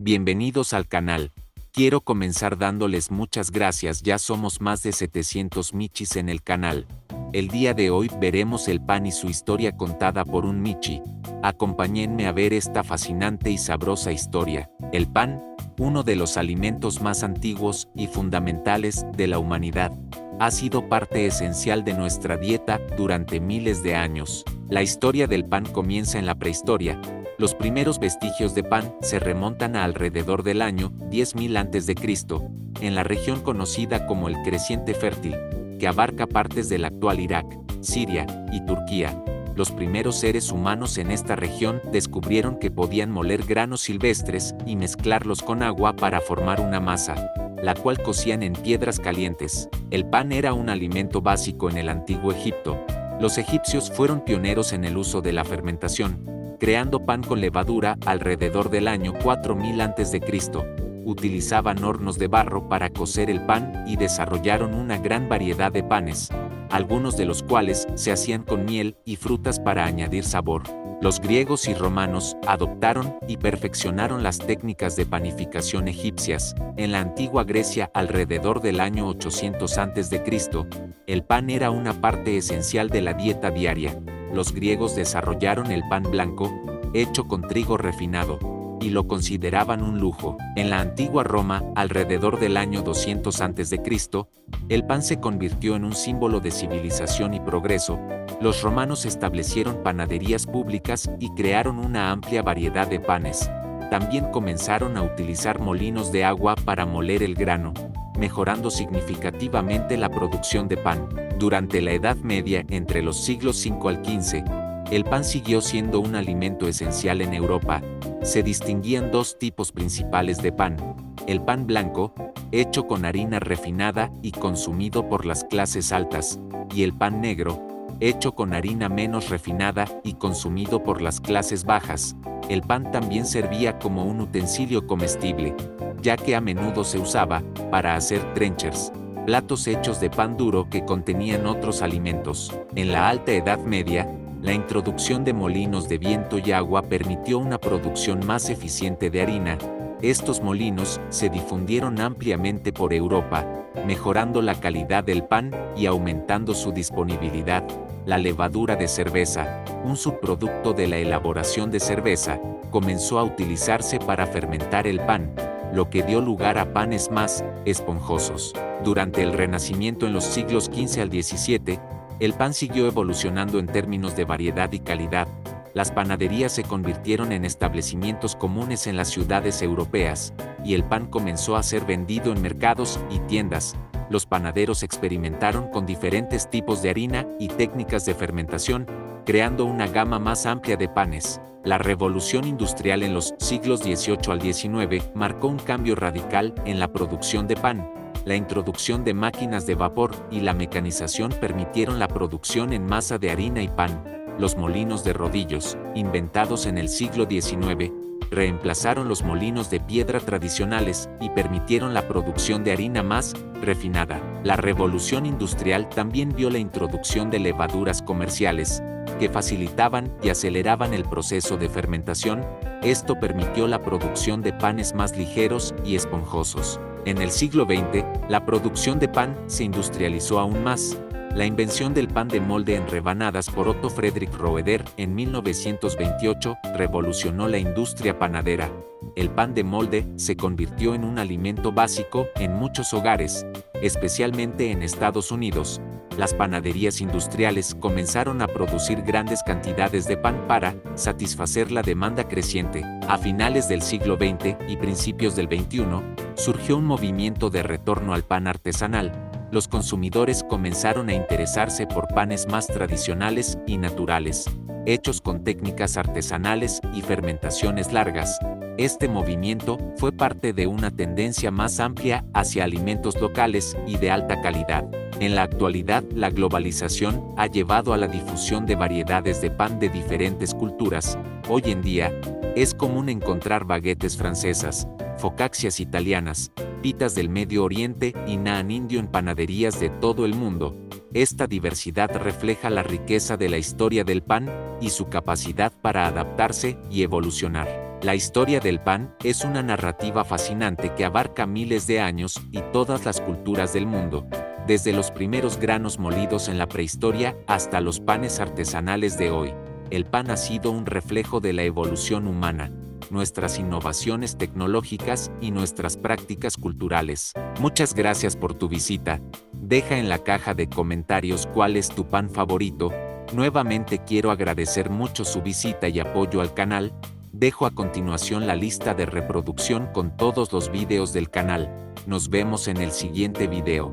Bienvenidos al canal. Quiero comenzar dándoles muchas gracias, ya somos más de 700 michis en el canal. El día de hoy veremos el pan y su historia contada por un michi. Acompáñenme a ver esta fascinante y sabrosa historia. El pan, uno de los alimentos más antiguos y fundamentales de la humanidad, ha sido parte esencial de nuestra dieta durante miles de años. La historia del pan comienza en la prehistoria. Los primeros vestigios de pan se remontan a alrededor del año 10.000 a.C., en la región conocida como el Creciente Fértil, que abarca partes del actual Irak, Siria y Turquía. Los primeros seres humanos en esta región descubrieron que podían moler granos silvestres y mezclarlos con agua para formar una masa, la cual cocían en piedras calientes. El pan era un alimento básico en el antiguo Egipto. Los egipcios fueron pioneros en el uso de la fermentación, creando pan con levadura alrededor del año 4000 a.C. Utilizaban hornos de barro para cocer el pan y desarrollaron una gran variedad de panes, algunos de los cuales se hacían con miel y frutas para añadir sabor. Los griegos y romanos adoptaron y perfeccionaron las técnicas de panificación egipcias. En la antigua Grecia, alrededor del año 800 a.C., el pan era una parte esencial de la dieta diaria. Los griegos desarrollaron el pan blanco, hecho con trigo refinado, y lo consideraban un lujo. En la antigua Roma, alrededor del año 200 a.C., el pan se convirtió en un símbolo de civilización y progreso. Los romanos establecieron panaderías públicas y crearon una amplia variedad de panes. También comenzaron a utilizar molinos de agua para moler el grano, mejorando significativamente la producción de pan. Durante la Edad Media, entre los siglos V al XV, el pan siguió siendo un alimento esencial en Europa. Se distinguían dos tipos principales de pan: el pan blanco, hecho con harina refinada y consumido por las clases altas, y el pan negro, hecho con harina menos refinada y consumido por las clases bajas. El pan también servía como un utensilio comestible, ya que a menudo se usaba para hacer trenchers, platos hechos de pan duro que contenían otros alimentos. En la Alta Edad Media, la introducción de molinos de viento y agua permitió una producción más eficiente de harina. Estos molinos se difundieron ampliamente por Europa, mejorando la calidad del pan y aumentando su disponibilidad. La levadura de cerveza, un subproducto de la elaboración de cerveza, comenzó a utilizarse para fermentar el pan, lo que dio lugar a panes más esponjosos. Durante el Renacimiento en los siglos XV al XVII, el pan siguió evolucionando en términos de variedad y calidad. Las panaderías se convirtieron en establecimientos comunes en las ciudades europeas, y el pan comenzó a ser vendido en mercados y tiendas. Los panaderos experimentaron con diferentes tipos de harina y técnicas de fermentación, creando una gama más amplia de panes. La revolución industrial en los siglos XVIII al XIX marcó un cambio radical en la producción de pan. La introducción de máquinas de vapor y la mecanización permitieron la producción en masa de harina y pan. Los molinos de rodillos, inventados en el siglo XIX, reemplazaron los molinos de piedra tradicionales y permitieron la producción de harina más refinada. La revolución industrial también vio la introducción de levaduras comerciales, que facilitaban y aceleraban el proceso de fermentación. Esto permitió la producción de panes más ligeros y esponjosos. En el siglo XX, la producción de pan se industrializó aún más. La invención del pan de molde en rebanadas por Otto Friedrich Roeder en 1928 revolucionó la industria panadera. El pan de molde se convirtió en un alimento básico en muchos hogares, especialmente en Estados Unidos. Las panaderías industriales comenzaron a producir grandes cantidades de pan para satisfacer la demanda creciente. A finales del siglo XX y principios del XXI, surgió un movimiento de retorno al pan artesanal. Los consumidores comenzaron a interesarse por panes más tradicionales y naturales, hechos con técnicas artesanales y fermentaciones largas. Este movimiento fue parte de una tendencia más amplia hacia alimentos locales y de alta calidad. En la actualidad, la globalización ha llevado a la difusión de variedades de pan de diferentes culturas. Hoy en día, es común encontrar baguettes francesas, focaccias italianas, pitas del Medio Oriente y naan indio en panaderías de todo el mundo. Esta diversidad refleja la riqueza de la historia del pan y su capacidad para adaptarse y evolucionar. La historia del pan es una narrativa fascinante que abarca miles de años y todas las culturas del mundo, desde los primeros granos molidos en la prehistoria hasta los panes artesanales de hoy. El pan ha sido un reflejo de la evolución humana, nuestras innovaciones tecnológicas y nuestras prácticas culturales. Muchas gracias por tu visita. Deja en la caja de comentarios cuál es tu pan favorito. Nuevamente quiero agradecer mucho su visita y apoyo al canal. Dejo a continuación la lista de reproducción con todos los videos del canal. Nos vemos en el siguiente video.